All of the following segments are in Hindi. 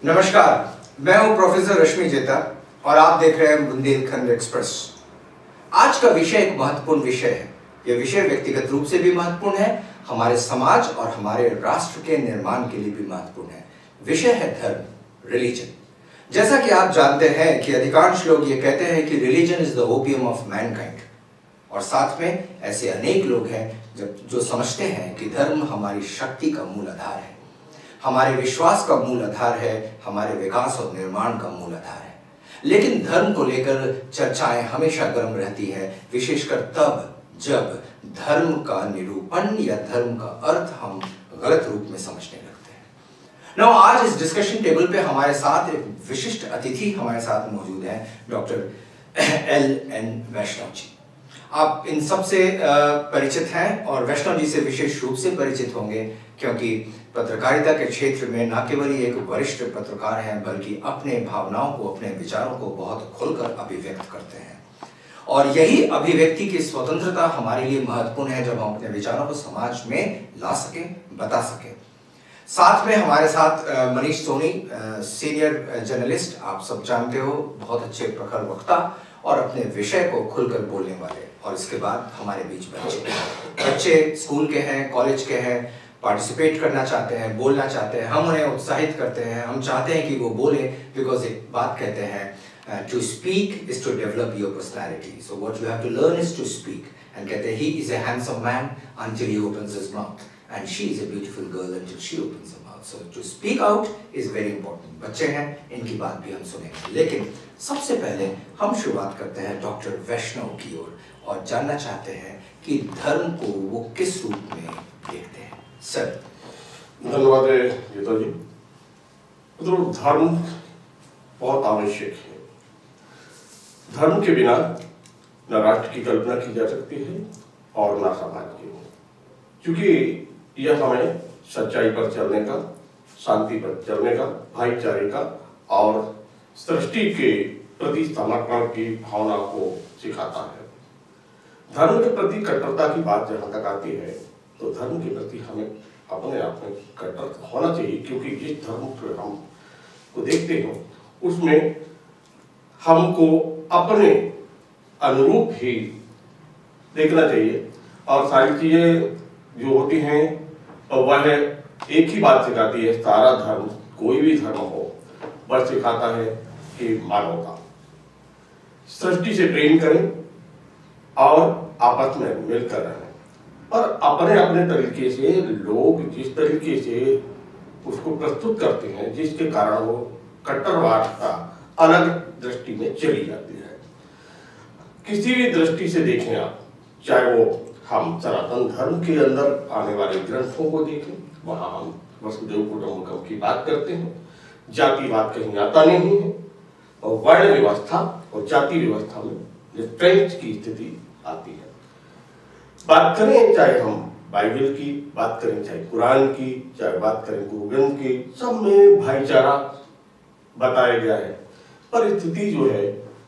नमस्कार, मैं हूं प्रोफेसर रश्मि जेता और आप देख रहे हैं बुंदेलखंड एक्सप्रेस। आज का विषय एक महत्वपूर्ण विषय है। यह विषय व्यक्तिगत रूप से भी महत्वपूर्ण है, हमारे समाज और हमारे राष्ट्र के निर्माण के लिए भी महत्वपूर्ण है। विषय है धर्म, रिलीजन। जैसा कि आप जानते हैं कि अधिकांश लोग ये कहते हैं कि religion is the opium of Mankind, और साथ में ऐसे अनेक लोग हैं जो समझते हैं कि धर्म हमारी शक्ति का मूल आधार है, हमारे विश्वास का मूल आधार है, हमारे विकास और निर्माण का मूल आधार है। लेकिन धर्म को लेकर चर्चाएं हमेशा गर्म रहती है, विशेषकर तब जब धर्म का निरूपण या धर्म का अर्थ हम गलत रूप में समझने लगते हैं। नौ आज इस डिस्कशन टेबल पे हमारे साथ एक विशिष्ट अतिथि हमारे साथ मौजूद हैं, डॉक्टर LN वैष्णव जी। आप इन सब से परिचित हैं और वैष्णव जी से विशेष रूप से परिचित होंगे क्योंकि पत्रकारिता के क्षेत्र में न केवल ही एक वरिष्ठ पत्रकार हैं बल्कि अपने भावनाओं को, अपने विचारों को बहुत खुलकर अभिव्यक्त करते हैं। और यही अभिव्यक्ति की स्वतंत्रता हमारे लिए महत्वपूर्ण है जब हम अपने विचारों को समाज में ला सकें, बता सकें। साथ में हमारे साथ मनीष सोनी, सीनियर जर्नलिस्ट, आप सब जानते हो, बहुत अच्छे प्रखर वक्ता और अपने विषय को खुलकर बोलने वाले। और इसके बाद हमारे बीच बच्चे स्कूल के हैं, कॉलेज के हैं, पार्टिसिपेट करना चाहते हैं, बोलना चाहते हैं, हम उन्हें उत्साहित करते हैं, हम चाहते हैं कि वो बोले, बिकॉज एक बात कहते हैं to speak is to develop your personality, so what you have to learn is to speak. And कहते हैं he is a handsome man until he opens his mouth and she is a beautiful girl until she opens her mouth, so to speak out is very important। बच्चे हैं, इनकी बात भी हम सुनेंगे, लेकिन सबसे पहले हम शुरुआत करते हैं डॉक्टर वैष्णव की ओर और जानना चाहते हैं कि धर्म को वो किस रूप में देखते हैं। सर, धन्यवाद गीता जी। तो धर्म बहुत आवश्यक है। धर्म के बिना न राष्ट्र की कल्पना की जा सकती है और न समाज की, क्योंकि यह हमें सच्चाई पर चलने का, शांति पर चलने का, भाईचारे का और सृष्टि के प्रति समर्पण की भावना को सिखाता है। धर्म के प्रति कट्टरता की बात जहाँ तक आती है तो धर्म के प्रति हमें अपने आप में कट्टर होना चाहिए, क्योंकि जिस धर्म को हम को देखते हैं उसमें हमको अपने अनुरूप ही देखना चाहिए और सारी चीजें जो होती हैं और वह एक ही बात सिखाती है। सारा धर्म, कोई भी धर्म हो, बस सिखाता है कि मानवता, सृष्टि से प्रेम करें और आपस में मिलकर रहें। और अपने अपने तरीके से लोग जिस तरीके से उसको प्रस्तुत करते हैं, जिसके कारण वो कट्टरवाद का अलग दृष्टि में चली जाती है। किसी भी दृष्टि से देखें आप, चाहे वो हम सनातन धर्म के अंदर आने वाले ग्रंथों को देखें, वहाँ हम वसुदेव कुटुंबकम की बात करते हैं, जातिवाद कहीं आता नहीं है और वर्ण व्यवस्था और जाति व्यवस्था में ट्रेंच की स्थिति आती है। बात करें चाहे हम बाइबल की बात करें, चाहे कुरान की, चाहे बात करें गुरु ग्रंथ की, सब में भाईचारा बताया गया है। पर स्थिति जो है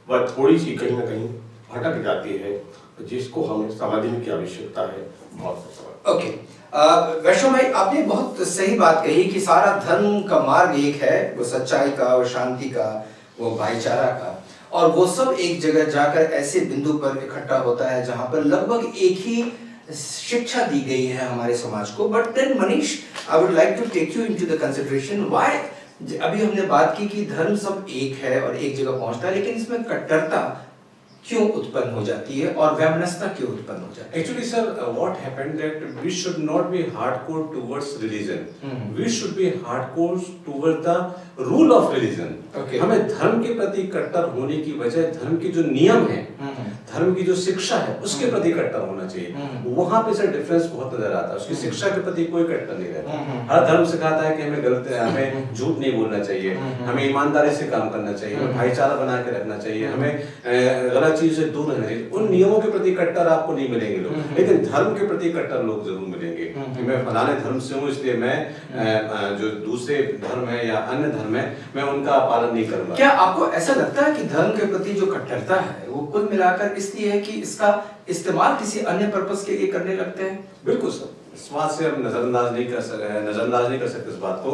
वह थोड़ी सी कहीं ना कहीं भटक जाती है, जिसको हमें समझने की आवश्यकता है बहुत। ओके, वैष्णव भाई, आपने बहुत सही बात कही कि सारा धर्म का मार्ग एक है, वो सच्चाई का, वो शांति का, वो भाईचारा का, और वो सब एक जगह जाकर ऐसे बिंदु पर इकट्ठा होता है जहां पर लगभग एक ही शिक्षा दी गई है हमारे समाज को। But then Manish, I would like to take you into the consideration why, अभी हमने बात की कि धर्म सब एक है और एक जगह पहुंचता है, लेकिन इसमें कट्टरता क्यों उत्पन्न हो जाती है और वैमनस्यता क्यों उत्पन्न हो जाती है? Actually, sir, what happened that we should not be hardcore towards religion. We should be hardcore towards the rule of religion. Okay. हमें धर्म के प्रति कट्टर होने की बजाय धर्म के जो नियम है, धर्म की जो शिक्षा है, उसके प्रति कट्टर होना चाहिए। वहाँ पे सर डिफरेंस बहुत नजर आता है। उसकी शिक्षा के प्रति कोई कट्टर नहीं रहता। हर धर्म सिखाता है कि हमें गलत है, हमें झूठ नहीं बोलना चाहिए, हमें ईमानदारी से काम करना चाहिए, हमें भाईचारा बना के रखना चाहिए, हमें गलत चीज से दूर रहना चाहिए। उन नियमों के प्रति कट्टर आपको नहीं मिलेंगे लोग, लेकिन धर्म के प्रति कट्टर लोग जरूर मिलेंगे कि मैं फलाने धर्म से हूँ, इसलिए मैं जो दूसरे धर्म है या अन्य धर्म है मैं उनका पालन नहीं करूंगा। क्या आपको ऐसा लगता है कि धर्म के प्रति जो कट्टरता है वो कुल मिलाकर इसलिए है कि इसका इस्तेमाल किसी अन्य पर्पस के लिए करने लगते हैं? बिल्कुल सर, इस बात से हम नजरअंदाज नहीं कर सकते इस बात को,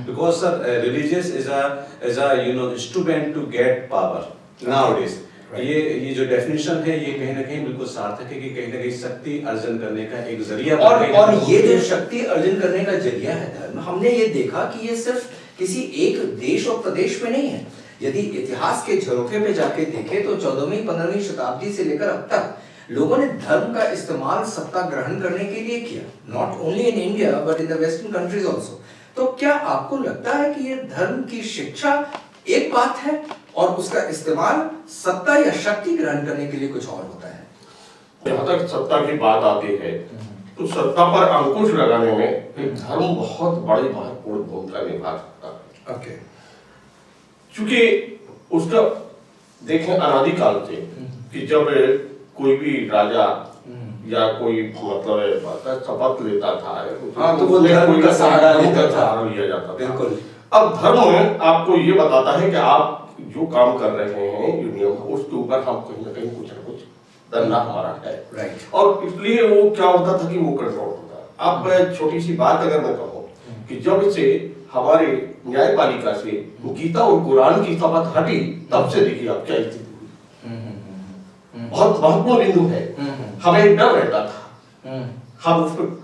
because sir religious is a you know instrument to get power nowadays. ये जो डेफिनेशन है ये कहीं ना कहीं बिल्कुल सार्थक है कि कहीं ना कहीं शक्ति अर्जन करने का एक जरिया और ये जो शक्ति अर्जन करने का जरिया है धर्म, हमने ये देखा कि ये सिर्फ किसी एक देश और प्रदेश में नहीं है। यदि इतिहास के झरोखे पे जाके देखें तो 14वीं 15वीं शताब्दी से लेकर अब तक लोगों ने धर्म का इस्तेमाल सत्ता ग्रहण करने के लिए किया, not only in India but in the western countries also. तो क्या आपको लगता है कि ये धर्म की शिक्षा एक बात है और उसका इस्तेमाल सत्ता या शक्ति ग्रहण करने के लिए कुछ और होता है? जहाँ तक सत्ता की बात आती है तो सत्ता पर अंकुश लगाने में एक धर्म बहुत बड़ी महत्वपूर्ण भूमिका निभा सकता है। ओके। क्योंकि उसका देखें अनादिकाल से कि जब कोई भी राजा या कोई मतलब शपथ लेता था, हाँ, तो वो धर्म का सहारा लेता था, लिया जाता था। बिल्कुल। अब धर्म आपको ये बताता है कि आप जो काम कर रहे हैं जो नियम उसके ऊपर हम कहीं ना कहीं कुछ ना कुछ दंडा हमारा है। राइट। और इसलिए वो क्या होता था कि वो कंट्रोल होता। अब छोटी सी बात अगर मैं कहूँ कि जब से हमारे न्यायपालिका से गीता और कुरान की शपथ हटी तब से देखिए आप क्या स्थिति हुई। बहुत महत्वपूर्ण बिंदु है। हमें डर रहता था, हम उस पर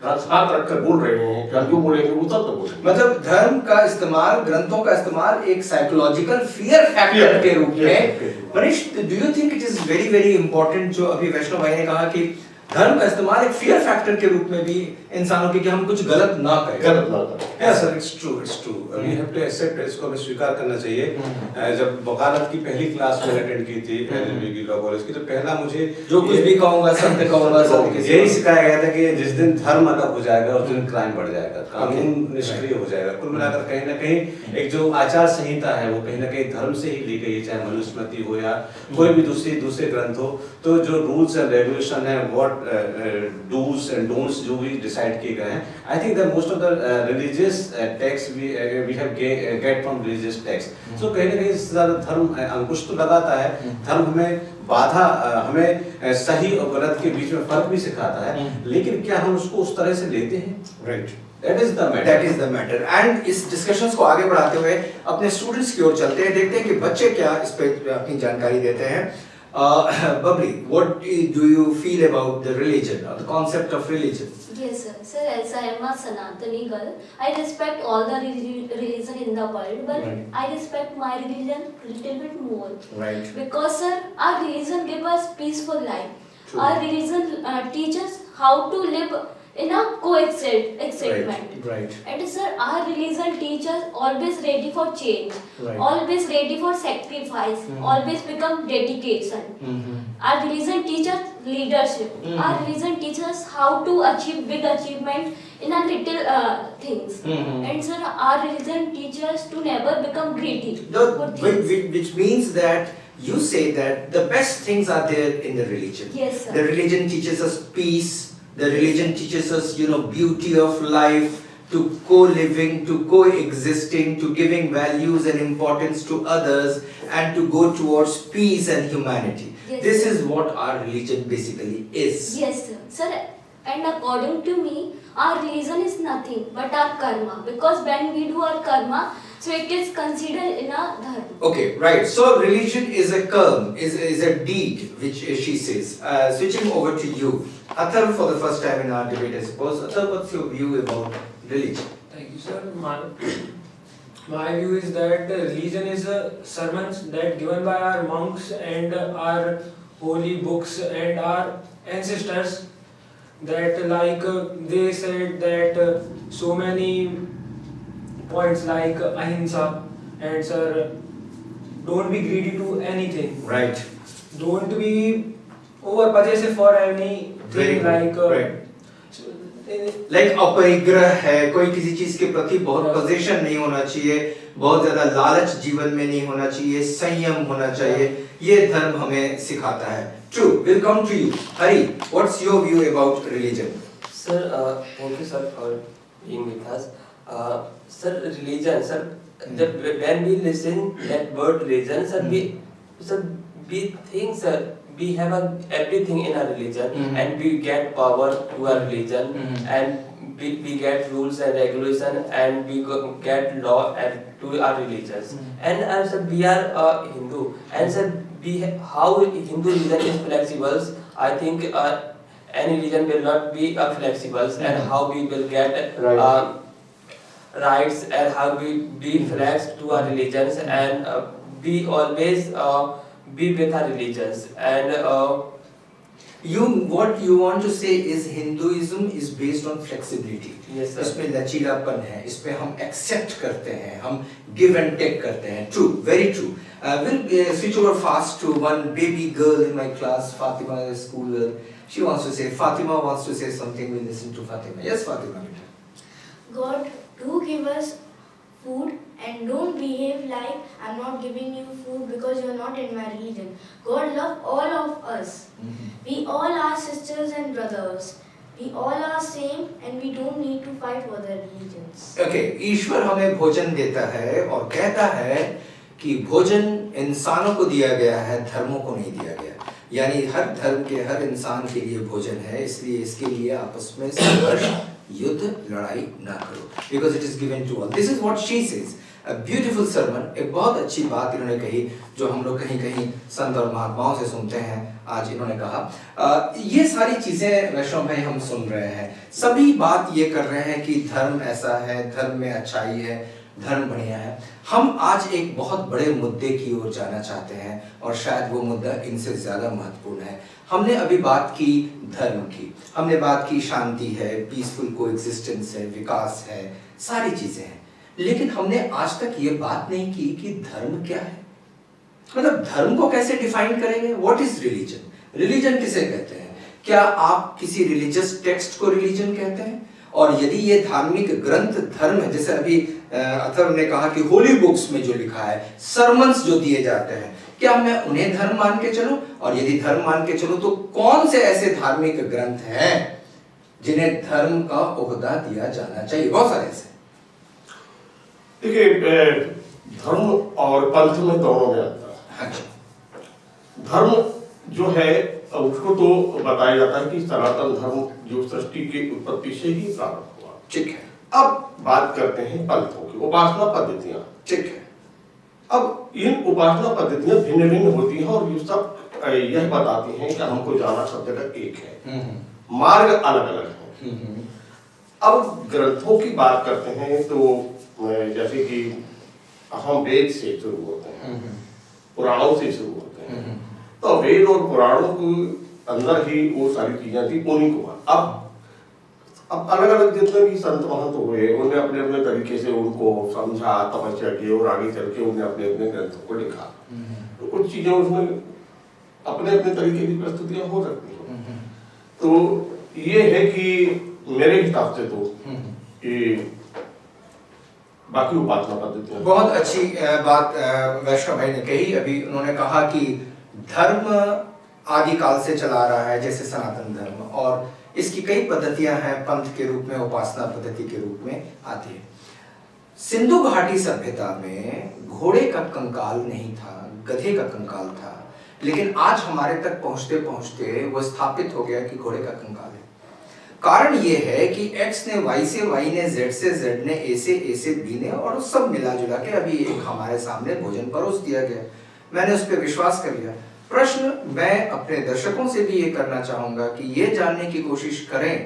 हाथ रखकर बोल रहे हैं कि हम जो बोलेंगे वो सब तो बोलेंगे। मतलब धर्म का इस्तेमाल, ग्रंथों का इस्तेमाल एक साइकोलॉजिकल फियर फैक्टर के रूप में। Manish, do you think it is very very important जो अभी वैष्णव भाई ने कहा कि धर्म का इस्तेमाल एक फियर फैक्टर के रूप में भी इंसानों के कि हम कुछ गलत ना करें? गलत ना करें। Yes sir, it's true, it's true. We have to accept, इसको हमें स्वीकार करना चाहिए। जब वकालत की पहली क्लास मैंने अटेंड की थी एलएलबी लॉ कॉलेज की, तो पहला मुझे जो कुछ भी कहूंगा सत्य कहूंगा, सत्य के यही सिखाया गया था कि जिस दिन धर्म अलग हो जाएगा उस दिन क्राइम बढ़ जाएगा, कानून निष्क्रिय हो जाएगा। कुल मिलाकर कहीं ना कहीं एक जो आचार संहिता है वो कहीं ना कहीं धर्म से ही ली गई है, चाहे मनुस्मृति हो या कोई भी दूसरे ग्रंथ हो। तो जो रूल्स एंड रेगुलेशन है, व्हाट डूज एंड डोंट्स जो भी डिसाइड किए गए हैं, I think that most of the religious text we have get from religious text. So कहीं ना कहीं ज्यादा धर्म अंकुश तो लगाता है, धर्म हमें बाधा, हमें सही और गलत के बीच में फर्क भी सिखाता है, लेकिन क्या हम उसको उस तरह से लेते हैं? Right, that is the matter. And इस डिस्कशंस को आगे बढ़ाते हुए अपने स्टूडेंट्स की ओर चलते हैं, देखते हैं कि बच्चे क्या इस पे अपनी जानकारी देते हैं। Babri, what do you feel about the religion or the concept of religion? Yes, sir. Sir, as I am a Sanatani girl, I respect all the religion in the world, but Right. I respect my religion little bit more. Right. Because, sir, our religion gives us peaceful life. True. Our religion teaches how to live in a coexistence. Right. And sir, our religion teaches always ready for change, Right. always ready for sacrifice, always become dedication. Our religion teaches leadership. Our religion teaches us how to achieve big achievement in a little things. And sir, our religion teaches us to never become greedy for things. Which means that you say that the best things are there in the religion. Yes, sir. The religion teaches us peace. The religion teaches us, beauty of life, to co-living, to coexisting, to giving values and importance to others, and to go towards peace and humanity. Yes, This sir. is what our religion basically is. Yes, sir. Sir, and according to me, our religion is nothing but our karma. Because when we do our karma, so it is considered in our dharma. Okay, right. So religion is a karma, is a deed, which she says. Switching over to you, Athar, for the first time in our debate, I suppose. Athar, what's your view about religion? Thank you, sir. My view is that religion is sermons that given by our monks and our holy books and our ancestors. That they said that so many points like ahimsa and sir, don't be greedy to anything. Right. Don't be over possessive for anything. Very good. Like right. Like अपरिग्रह है, कोई किसी चीज के प्रति बहुत पोजीशन नहीं होना चाहिए, बहुत ज्यादा लालच जीवन में नहीं होना चाहिए, संयम होना चाहिए, ये धर्म हमें सिखाता है. True. We'll come to you. Hari, what's your view about religion? Sir, thank you, sir, for being with us. Sir, religion, sir. When we listen that word religion, sir, we think, sir, we have everything in our religion, and we get power to our religion, and we get rules and regulation, and we get law and to our religions. And as we are Hindu, and sir, how Hindu religion is flexible, I think any religion will not be flexible, and how we will get rights, and how we be flex to our religions, and we always be with our religions, and what you want to say is Hinduism is based on flexibility. Yes, sir. इसमें लचीलापन है, इसमें हम accept करते हैं, हम give and take करते हैं. True, very true. We'll switch over fast to one baby girl in my class, Fatima, a school girl. She wants to say, Fatima wants to say something. We'll listen to Fatima. Yes, Fatima. God, do give us food and don't behave like I'm not giving you food because you're not in my religion. God love all of us. We all are sisters and brothers. We all are same and we don't need to fight for the religions. Okay, ईश्वर हमें भोजन देता है और कहता है कि भोजन इंसानों को दिया गया है, धर्मों को नहीं दिया गया. यानी हर धर्म के हर इंसान के लिए भोजन है, इसलिए इसके लिए आपस में संघर्ष, युद्ध, लड़ाई ना करो. Because it is given to all. This is what she says. A beautiful sermon. एक बहुत अच्छी बात इन्होंने कही जो हम लोग कहीं कहीं संत और महात्माओं से सुनते हैं. आज इन्होंने कहा ये सारी चीजें वैष्णव भाई हम सुन रहे हैं. सभी बात ये कर रहे हैं कि धर्म ऐसा है, धर्म में अच्छाई है, धर्म बढ़िया है. हम आज एक बहुत बड़े मुद्दे की ओर जाना चाहते हैं और शायद वो मुद्दा इनसे ज्यादा महत्वपूर्ण है. हमने अभी बात की धर्म की, हमने बात की शांति है, पीसफुल कोएग्जिस्टेंस है, विकास है, सारी चीजें हैं. लेकिन हमने आज तक ये बात नहीं की कि धर्म क्या है. मतलब धर्म को कैसे डिफाइन करेंगे. What is religion. रिलीजन किसे कहते हैं. क्या आप किसी रिलीजियस टेक्स्ट को रिलीजन कहते हैं. और यदि ये धार्मिक ग्रंथ धर्म है, जैसे अभी अथर्व ने कहा कि होली बुक्स में जो लिखा है, सरमन्स जो दिए जाते हैं, क्या मैं उन्हें धर्म मान के चलूं. और यदि धर्म मान के चलूं तो कौन से ऐसे धार्मिक ग्रंथ हैं जिन्हें धर्म का ओहदा दिया जाना चाहिए. बहुत सारे ऐसे. देखिए, धर्म और पंथ में दोनों में अंतर है. धर्म जो है उसको तो बताया जाता है कि सनातन धर्म जो सृष्टि की उत्पत्ति से ही प्रारंभ हुआ. ठीक है. अब बात करते हैं पंथों की, उपासना पद्धतियां. ठीक है. अब इन उपासना पद्धतियां भिन्न भिन्न होती हैं और ये सब यह बताती हैं कि हमको जाना सब जगह एक है, मार्ग अलग अलग है. अब ग्रंथों की बात करते हैं तो जैसे कि हम वेद से शुरू होते हैं, पुराणों से शुरू होते हैं. तो वेद और पुराणों के अंदर ही वो सारी चीजें थी, उन्हीं को अब अलग अलग जितने भी संत महंत हुए उन्हें अपने अपने तरीके से उनको समझा, तपस्या की और आगे चल के उन्हें अपने अपने ग्रंथों को लिखा. तो कुछ चीजें उसमें अपने अपने तरीके की प्रस्तुतियां हो सकती हैं. तो ये है कि मेरे हिसाब से तो कि बाकी उपासना पद्धतियां. बहुत अच्छी बात वैष्णव भाई ने कही. अभी उन्होंने कहा कि धर्म आदिकाल से चला रहा है, जैसे सनातन धर्म, और इसकी कई पद्धतियां हैं, पंथ के रूप में, उपासना पद्धति के रूप में आती है. सिंधु घाटी सभ्यता में घोड़े का कंकाल नहीं था, गधे का कंकाल था. लेकिन आज हमारे तक पहुंचते पहुंचते वो स्थापित हो गया कि घोड़े का कंकाल है. कारण ये है कि X ने Y से, Y ने Z से, Z ने A से, A से B ने, और सब मिला जुला के अभी एक हमारे सामने भोजन परोस दिया गया. मैंने उस पर विश्वास कर लिया. प्रश्न मैं अपने दर्शकों से भी ये करना चाहूंगा कि ये जानने की कोशिश करें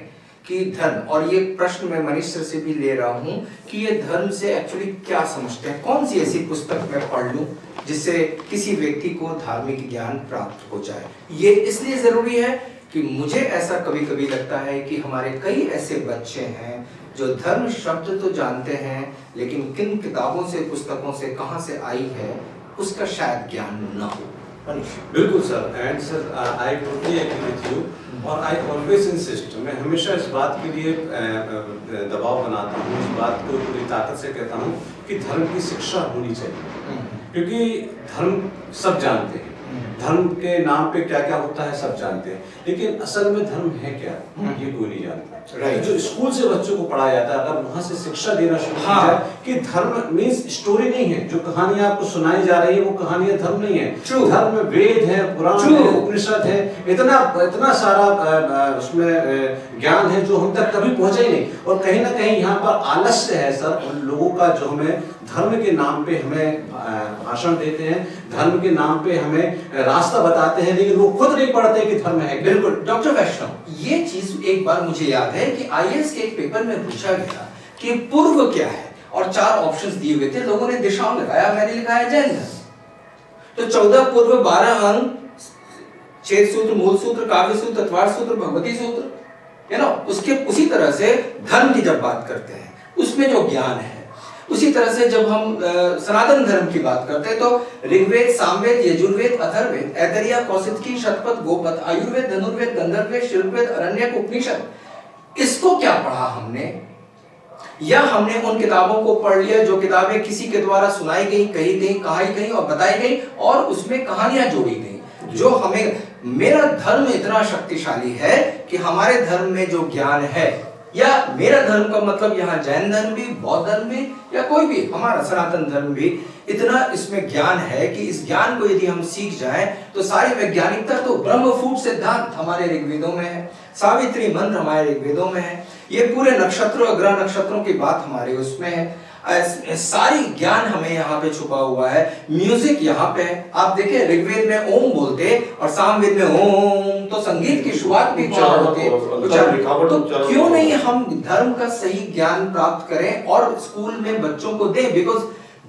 कि धर्म, और ये प्रश्न मैं मनीष सर से भी ले रहा हूँ कि ये धर्म से एक्चुअली क्या समझते हैं. कौन सी ऐसी पुस्तक मैं पढ़ लूँ जिससे किसी व्यक्ति को धार्मिक ज्ञान प्राप्त हो जाए. ये इसलिए जरूरी है कि मुझे ऐसा कभी कभी लगता है कि हमारे कई ऐसे बच्चे हैं जो धर्म शब्द तो जानते हैं, लेकिन किन किताबों से, पुस्तकों से, कहाँ से आई है, उसका शायद ज्ञान न हो. बिल्कुल sir. And sir I totally agree with you. और आई ऑलवेज इंसिस्ट, मैं हमेशा इस बात के लिए दबाव बनाता हूँ, इस बात को पूरी ताकत से कहता हूँ कि धर्म की शिक्षा होनी चाहिए. क्योंकि धर्म सब जानते हैं, धर्म के नाम पे क्या क्या होता है सब जानते हैं, लेकिन असल में धर्म है क्या ये कोई नहीं जानता। Right. जो स्कूल से बच्चों को पढ़ाया जाता है, अगर वहां से शिक्षा देना शुरू की हाँ। जाए कि धर्म मीन्स स्टोरी नहीं है, जो कहानियां आपको सुनाई जा रही है वो कहानियां धर्म नहीं है। True. धर्म में वेद है, पुराण True. है, उपनिषद है, इतना सारा उसमें ज्ञान है जो हम तक कभी पहुंचा ही नहीं। और कहीं ना कहीं यहाँ पर आलस्य है सर उन लोगों का जो हमें धर्म के नाम पे हमें भाषण देते हैं, धर्म के नाम पे हमें रास्ता बताते हैं, लेकिन वो खुद नहीं पढ़ते कि धर्म है क्या। बिल्कुल डॉक्टर वैष्णव, ये चीज एक बार मुझे याद है कि आईएएस के एक पेपर में पूछा गया कि पूर्व क्या है, और 4 ऑप्शंस दिए हुए थे, लोगों ने दिशाओं लगाया, मैंने लिखा है जैन धर्म। तो 14 पूर्व, 12 अंग, 6 सूत्र, मूल सूत्र, काव्य सूत्र, तत्वार सूत्र, भगवती सूत्र, यू नो, उसके उसी तरह से धर्म की जब बात करते हैं उसमें जो ज्ञान है, उसी तरह से जब हम सनातन धर्म की बात करते हैं तो ऋग्वेद, सामवेद, यजुर्वेद, अथर्ववेद, ऐतरेय, कौशिकी, शतपथ, गोपथ, आयुर्वेद, धनुर्वेद, गंधर्ववेद, शिल्पवेद, अरण्यक, उपनिषद, इसको क्या पढ़ा हमने, या हमने उन किताबों को पढ़ लिया जो किताबें किसी के द्वारा सुनाई गई, कही गई, कहाई गई और बताई गई और उसमें कहानियां जोड़ी गई। जो हमें, मेरा धर्म इतना शक्तिशाली है कि हमारे धर्म में जो ज्ञान है, या मेरा धर्म का मतलब यहाँ जैन धर्म भी, बौद्ध धर्म भी, या कोई भी हमारा सनातन धर्म भी, इतना इसमें ज्ञान है कि इस ज्ञान को यदि हम सीख जाएं तो सारी वैज्ञानिकता, तो ब्रह्मफूट सिद्धांत हमारे ऋग्वेदों में है, सावित्री मंत्र हमारे ऋग्वेदों में है, ये पूरे नक्षत्रों, ग्रह नक्षत्रों की बात हमारे उसमें है, सारी ज्ञान हमें यहाँ पे छुपा हुआ है। म्यूजिक यहाँ पे है, आप देखिए ऋग्वेद में ओम बोलते और सामवेद में ओम, तो संगीत की शुरुआत भी कौन होती है, तो क्यों नहीं हम धर्म का सही ज्ञान प्राप्त करें और स्कूल में बच्चों को दें, बिकॉज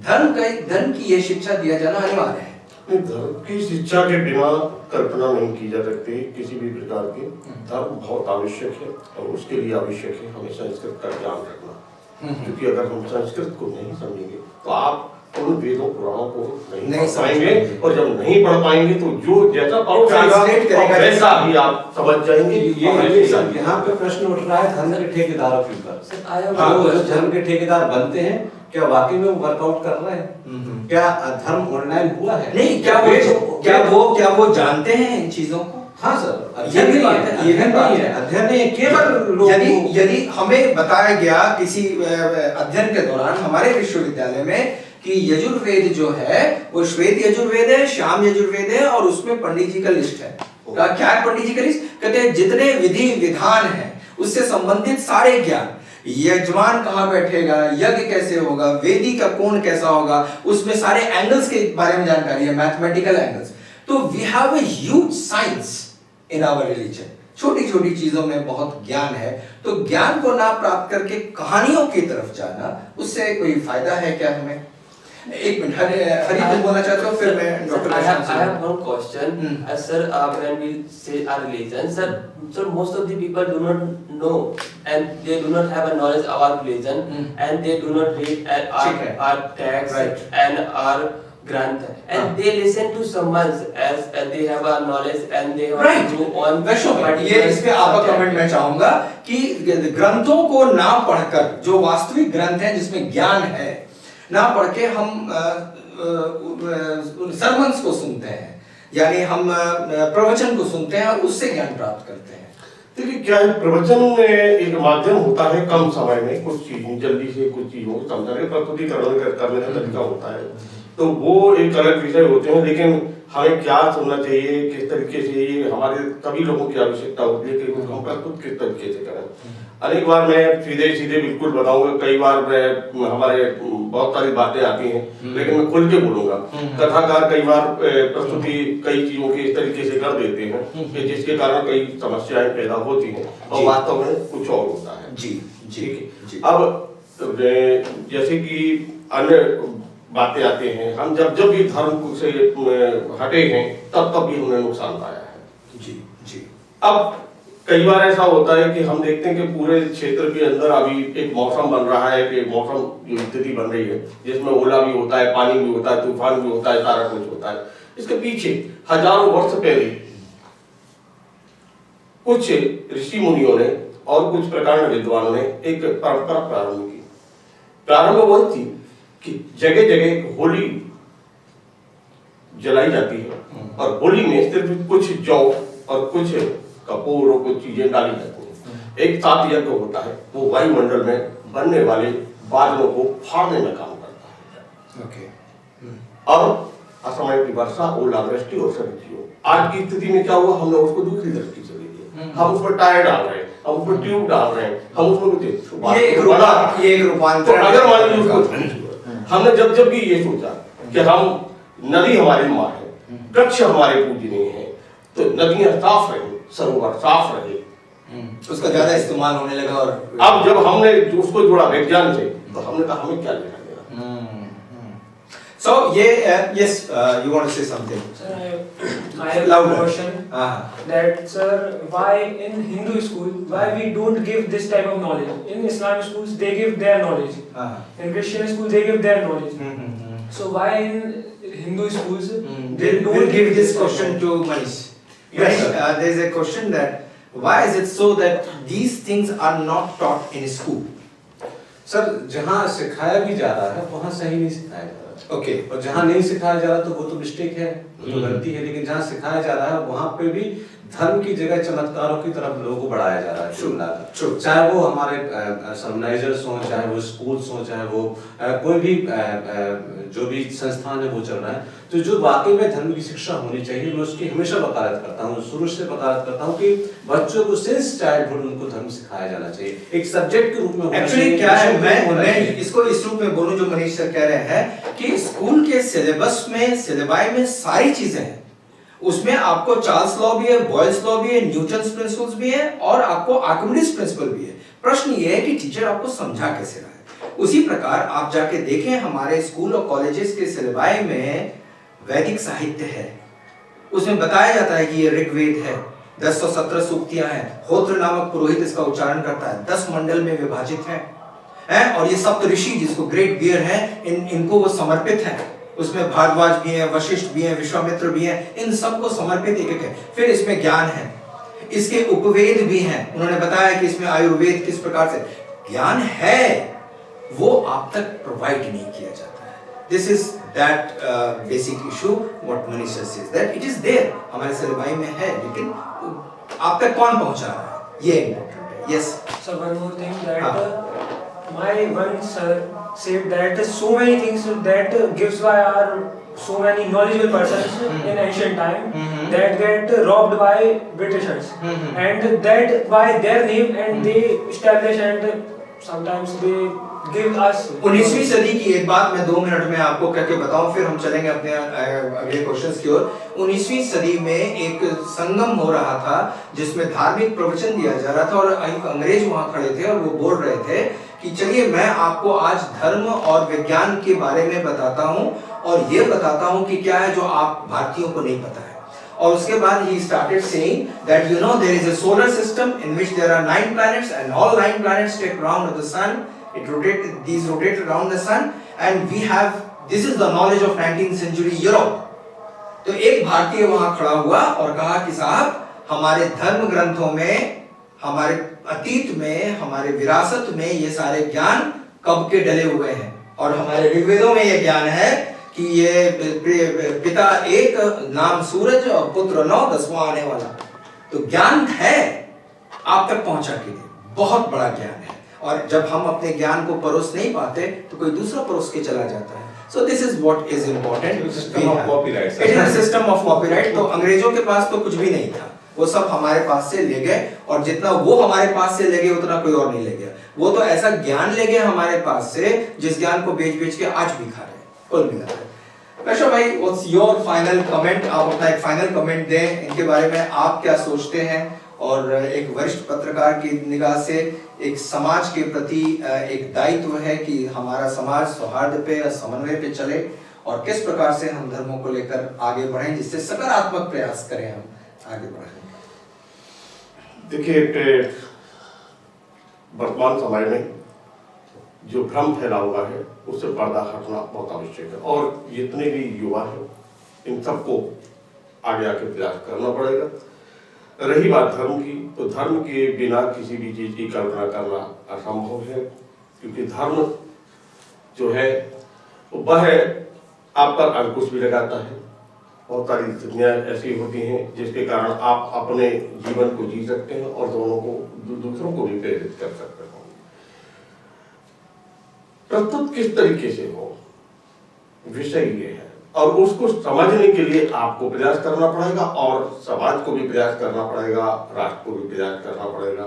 धर्म की ये शिक्षा दिया जाना अनिवार्य है। धर्म की शिक्षा के बिना कल्पना नहीं की जा सकती किसी भी प्रकार की। धर्म बहुत आवश्यक है और उसके लिए आवश्यक है हमें संस्कृत का ज्ञान रखना, क्योंकि अगर हम संस्कृत को नहीं समझेंगे तो आप उन वेदों पुराणों को नहीं पढ़ पाएंगे, और जब नहीं पढ़ पाएंगे तो जो जैसा पढ़ोगे वैसा भी आप समझ जाएंगे। ये यहाँ पे प्रश्न उठ रहा है धर्म के ठेकेदारों के ऊपर। जो धर्म के ठेकेदार बनते हैं, क्या वाकई में वो वर्कआउट कर रहे हैं? क्या धर्म ऑनलाइन हुआ है? नहीं, क्या वो जानते हैं इन चीजों को? हाँ सर, अध्ययन भी है, अध्ययन नहीं, केवल यदि हमें बताया गया किसी अध्ययन के दौरान हमारे विश्वविद्यालय में कि यजुर्वेद जो है वो श्वेत यजुर्वेद है, श्याम यजुर्वेद है, और उसमें पंडित जी का लिस्ट है। क्या है पंडित जी का लिस्ट? कहते हैं जितने विधि विधान है उससे संबंधित सारे ज्ञान, यजमान कहाँ बैठेगा, यज्ञ कैसे होगा, वेदी का कोण कैसा होगा, उसमें सारे एंगल्स के बारे में जानकारी है, मैथमेटिकल एंगल्स। तो we have a huge science in our religion, छोटी छोटी चीजों में बहुत ज्ञान है। तो ज्ञान को ना प्राप्त करके कहानियों की तरफ जाना, उससे कोई फायदा है क्या हमें? एक मिनट, हरी तुम बोलना चाहते हो, फिर मैं doctor I have one question. Sir, when we say our religion, sir, most of the people do not know and they do not have a knowledge of our religion, and they do not read our text and our Granth, and they listen to someone as they have a knowledge and they want to go on. ये इस पे आपका कमेंट मैं चाहूंगा कि ग्रंथों को ना पढ़कर, जो वास्तविक ग्रंथ हैं जिसमें ज्ञान है, ना पढ़ के हम सरमन्स को सुनते हैं, यानी हम प्रवचन को सुनते हैं और उससे ज्ञान प्राप्त करते हैं। देखिए क्या है, प्रवचन एक माध्यम होता है कम समय में कुछ चीजें जल्दी से कुछ चीजों को समझाने, प्रस्तुतिकरण करने का तरीका होता है, तो वो एक अलग विषय होते हैं। लेकिन हमें क्या सुनना चाहिए, किस तरीके से, ये हमारे सभी लोगों की आवश्यकता होती है कि हम प्रस्तुत किस तरीके से करें। अनेक बार मैं सीधे बिल्कुल बताऊंगा, कई बार हमारे बहुत सारी बातें आती हैं, लेकिन मैं खुल के बोलूंगा। कथाकार कई बार प्रस्तुति कई चीजों के इस तरीके से कर देते हैं कि जिसके कारण कई समस्याएं पैदा होती हैं और वास्तव में कुछ और होता है। जी जी जी। अब जैसे कि अन्य बातें आते हैं, हम जब भी धर्म से हटे हैं तब भी हमने नुकसान पाया है। जी जी। अब कई बार ऐसा होता है कि हम देखते हैं कि पूरे क्षेत्र के अंदर अभी एक मौसम बन रहा है, कि मौसम जो स्थिति बन रही है जिसमें ओला भी होता है, पानी भी होता है, तूफान भी होता है, सारा कुछ होता है। इसके पीछे हजारों वर्ष पहले कुछ ऋषि मुनियों ने और कुछ प्रकांड विद्वानों ने एक परंपरा प्रारंभ की। प्रारंभ वह थी कि जगह जगह होली जलाई जाती है और होली में सिर्फ कुछ जौ और कुछ कपूर और कुछ चीजें डाली जाती हैं। एक साथ यज्ञ होता है, वो वायुमंडल में बनने वाले बादलों को फाड़ने में काम करता है। ओके। और असमय की वर्षा, ओलावृष्टि और सभी चीजों। आज की स्थिति में क्या हुआ, हमने उसको दूसरी दृष्टि से ले लिया। हम उसमें टायर डाल रहे हैं, हम उसमें ट्यूब डाल रहे हैं, हम उसमें कुछ ये एक रूपांतरण। तो अगर मान लीजिए उसको हमने जब भी ये सोचा कि हम नदी हमारी माँ है, वृक्ष हमारे पूजनीय है, तो नदियां साफ रही, सरोवर साफ रहे, उसका ज्यादा इस्तेमाल होने लगा। और अब जब हमने उसको जोड़ा विज्ञान से, तो हमने कहा हमें क्या लेना देना। So yes, you want to say something? Sir, I have a Louder. question. That sir, why in Hindu school, why we don't give this type of knowledge? In Islamic schools, they give their knowledge. In Christian schools, they give their knowledge. So why in Hindu schools they don't We'll give this question to Manish. Yes, sir. There is a question that why is it so that these things are not taught in school? Sir जहाँ सिखाया भी जा रहा है वहाँ सही नहीं सिखाया जा रहा है। Okay. और जहाँ नहीं सिखाया जा रहा तो वो तो मिस्टेक है, वो तो गलती है, लेकिन जहाँ सिखाया जा रहा है वहाँ पे भी धर्म की जगह चमत्कारों की तरफ लोगों को बढ़ाया जा रहा है। True. True. चाहे वो हमारे सर्मनाइजर्स हों, चाहे वो स्कूल्स हों, चाहे वो कोई भी जो भी संस्थान है वो चल रहा है, तो जो वाकई में धर्म की शिक्षा होनी चाहिए मैं उसकी हमेशा वकालत करता हूँ, शुरू से वकालत करता हूँ कि बच्चों को सिंस चाइल्डहुड उनको धर्म सिखाया जाना चाहिए, एक सब्जेक्ट के रूप में। एक्चुअली क्या है, मैं इसको इस रूप में बोलूं जो मनीष सर कह रहे हैं कि स्कूल के सिलेबस में, सिलेबाई में सारी चीजें हैं। उसमें आपको चार्ल्स लॉ भी है, बॉयल्स लॉ भी है, न्यूटन्स प्रिंसिपल्स भी है और आपको आर्किमिडीज प्रिंसिपल भी है। प्रश्न ये है कि टीचर आपको समझा कैसे रहा है। उसी प्रकार आप जाके देखें हमारे स्कूल और कॉलेजेस के सिलेबाई में वैदिक साहित्य है, उसमें बताया जाता है कि ये ऋग्वेद है, 1017 सूक्तियां हैं, होत्र नामक पुरोहित इसका उच्चारण करता है, 10 मंडल में विभाजित है और ये सप्त ऋषि जिसको ग्रेट बियर है इनको वो समर्पित है। उसमें भारद्वाज भी है, वशिष्ठ भी है, विश्वामित्र भी है, इन सबको समर्पित एक है। फिर इसमें ज्ञान है, इसके उपवेद भी हैं, उन्होंने बताया कि इसमें आयुर्वेद किस प्रकार से ज्ञान है वो आप तक प्रोवाइड नहीं किया जाता है। This is that basic issue what Manish says that it is there, हमारे सिलेबाई में है लेकिन आप तक कौन पहुंचा रहा है ये इम्पोर्टेंट है। Yes So one more thing that my one sir said that so many things that gives by our so many knowledgeable persons in ancient time that get robbed by Britishers and that by their name and they establish and sometimes they give us 19वीं सदी की एक बात मैं 2 मिनट में आपको करके बताऊं, फिर हम चलेंगे अपने अगले क्वेश्चंस की ओर। 19वीं सदी में एक संगम हो रहा था जिसमें धार्मिक प्रवचन दिया जा रहा था और एक अंग्रेज वहां खड़े थे और वो बोल रहे थे कि चलिए मैं आपको आज धर्म और विज्ञान के बारे में बताता हूं और ये बताता हूं कि क्या है जो आप भारतीयों को नहीं पता है। और उसके बाद he started saying that you know there is a solar system in which there are 9 planets and all 9 planets take round of the sun. These rotate around the sun and we have this is the knowledge of 19th century Europe. तो एक भारतीय वहां खड़ा हुआ और कहा कि साहब हमारे धर्म ग्रंथों में, हमारे अतीत में, हमारे विरासत में ये सारे ज्ञान कब के डले हुए हैं और हमारे ऋग्वेदों में ये ज्ञान है कि ये पिता एक, नाम सूरज और पुत्र 9, 10वां आने वाला। तो ज्ञान है आप तक पहुंचा के लिए, बहुत बड़ा ज्ञान है और जब हम अपने ज्ञान को परोस नहीं पाते तो कोई दूसरा परोस के चला जाता है। So this is what is important. System of copyright. It is a system of copyright. तो अंग्रेजों के पास तो कुछ भी नहीं था, वो सब हमारे पास से ले गए और जितना वो हमारे पास से ले गए उतना कोई और नहीं ले गया। वो तो ऐसा ज्ञान ले गए हमारे पास से जिस ज्ञान को बेच के आज भी खा रहे हैं, कुल मिला रहे हैं। वैष्णव भाई, व्हाट्स योर फाइनल कमेंट? आप अपना एक फाइनल कमेंट दें इनके बारे में, आप क्या सोचते हैं और एक वरिष्ठ पत्रकार की निगाह से एक समाज के प्रति एक दायित्व है कि हमारा समाज सौहार्द पे और समन्वय पे चले और किस प्रकार से हम धर्मों को लेकर आगे बढ़ें जिससे सकारात्मक प्रयास करें हम आगे बढ़ें। देखिए, वर्तमान समय में जो भ्रम फैला हुआ है उससे पर्दा हटना बहुत आवश्यक है और जितने भी युवा हैं इन सबको आगे आके प्रयास करना पड़ेगा। रही बात धर्म की, तो धर्म के बिना किसी भी चीज की कल्पना करना असंभव है, क्योंकि धर्म जो है वह आप पर अंकुश भी लगाता है बहुत सारी स्थितियाँ ऐसी होती हैं जिसके कारण आप अपने जीवन को जी सकते हैं और दूसरों को भी प्रेरित कर सकते हो। प्रस्तुत किस तरीके से हो, विषय ये है, और उसको समझने के लिए आपको प्रयास करना पड़ेगा और समाज को भी प्रयास करना पड़ेगा, राष्ट्र को भी प्रयास करना पड़ेगा।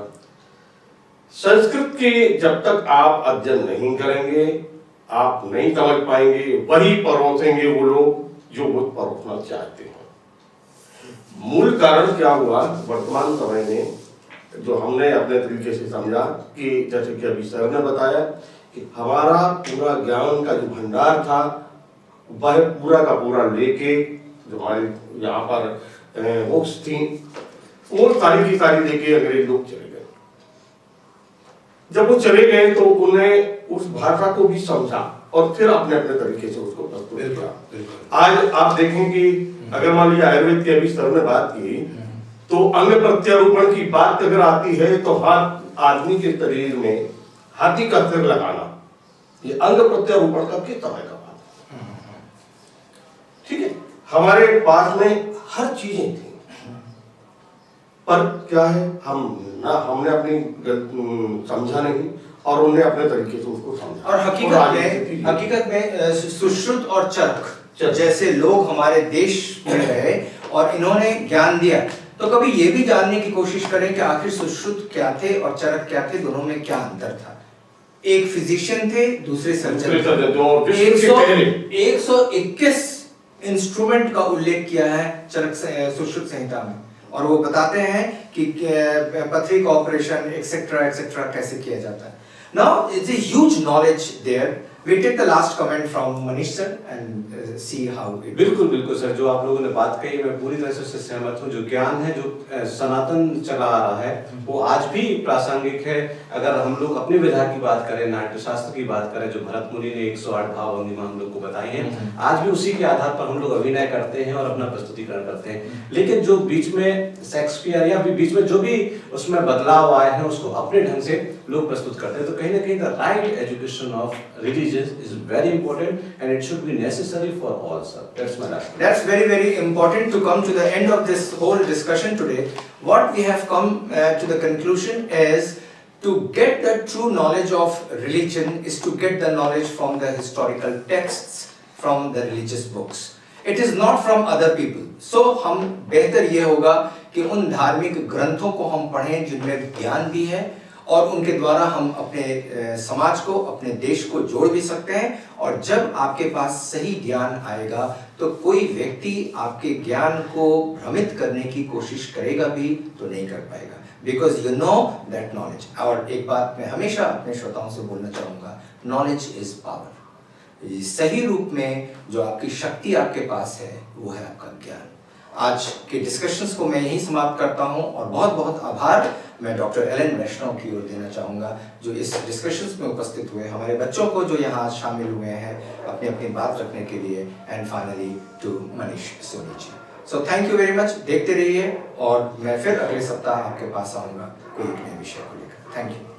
संस्कृत के जब तक आप अध्ययन नहीं करेंगे, आप नहीं समझ पाएंगे, वही परोसेंगे वो लोग जो वो परोसना चाहते हैं। मूल कारण क्या हुआ वर्तमान समय में, जो हमने अपने तरीके से समझा कि जैसे कि अभी सर ने बताया कि हमारा पूरा ज्ञान का जो भंडार था वह पूरा का पूरा लेके जो हमारे यहाँ पर बुक्स थी वो सारी की सारी लेके अंग्रेज लोग चले गए। जब वो चले गए तो उन्हें उस भाषा को भी समझा और फिर अपने अपने तरीके से उसको प्रस्तुत किया। आज आप देखें कि अगर मान लीजिए आयुर्वेद की अभी सर ने बात की तो अंग प्रत्यारोपण की बात अगर आती है तो आदमी के शरीर में हाथी का सिर लगाना, ये अंग प्रत्यारोपण का किस समय का बात है? ठीक है, हमारे पास में हर चीजें थी, पर क्या है हमने अपनी समझा नहीं और उन्हें अपने तरीके से उसको समझा। और हकीकत में सुश्रुत और चरक जैसे लोग हमारे देश में रहे और इन्होंने ज्ञान दिया, तो कभी ये भी जानने की कोशिश करें कि आखिर सुश्रुत क्या थे और चरक क्या थे, दोनों में क्या अंतर था। एक फिजिशियन थे, दूसरे सर्जन। 121 इंस्ट्रूमेंट का उल्लेख किया है चरक सुश्रुत संहिता में, और वो बताते हैं कि पथरी का ऑपरेशन एक्सेट्रा एक्सेट्रा कैसे किया जाता है। Now it's a huge knowledge there. We take the last comment from Manish sir and see how it. बिल्कुल बिल्कुल सर, जो आप लोगों ने बात कही मैं पूरी तरह से उससे सहमत हूँ। जो ज्ञान है, जो सनातन चला आ रहा है, वो आज भी प्रासंगिक है। अगर हम लोग अपनी विधा की बात करें, नाट्य शास्त्र की बात करें, जो भरत मुनि ने 108 भाव भंगिमा हम लोग को बताई हैं, आज भी उसी के आधार पर हम लोग अभिनय करते हैं और अपना प्रस्तुतिकरण करते हैं। लेकिन जो बीच में शेक्सपियर या बीच में जो भी उसमें बदलाव आए हैं उसको अपने ढंग से लोग प्रस्तुत करते हैं। तो कहीं ना कहीं the right education of religious is very important and it should be necessary for all sir. That's my last. That's very very important to come to the end of this whole discussion today. What we have come to the conclusion is to get the true knowledge of religion is to get the knowledge from the historical texts, from the religious books. It is not from other people. So हम बेहतर ये होगा कि उन धार्मिक ग्रंथों को हम पढ़ें जिनमें ज्ञान भी है, और उनके द्वारा हम अपने समाज को, अपने देश को जोड़ भी सकते हैं। और जब आपके पास सही ज्ञान आएगा तो कोई व्यक्ति आपके ज्ञान को भ्रमित करने की कोशिश करेगा भी तो नहीं कर पाएगा, because you know that knowledge. और एक बात मैं हमेशा अपने श्रोताओं से बोलना चाहूँगा, नॉलेज इज पावर। सही रूप में जो आपकी शक्ति आपके पास है वो है आपका ज्ञान। आज के डिस्कशंस को मैं यहीं समाप्त करता हूं और बहुत बहुत आभार मैं डॉक्टर एलन वैष्णव की ओर देना चाहूँगा, जो इस डिस्कशंस में उपस्थित हुए, हमारे बच्चों को जो यहाँ शामिल हुए हैं अपनी अपनी बात रखने के लिए, and finally to Manish Soni ji. So thank you very much. देखते रहिए और मैं फिर अगले सप्ताह आपके पास आऊँगा कोई एक नए विषय को लेकर। Thank you.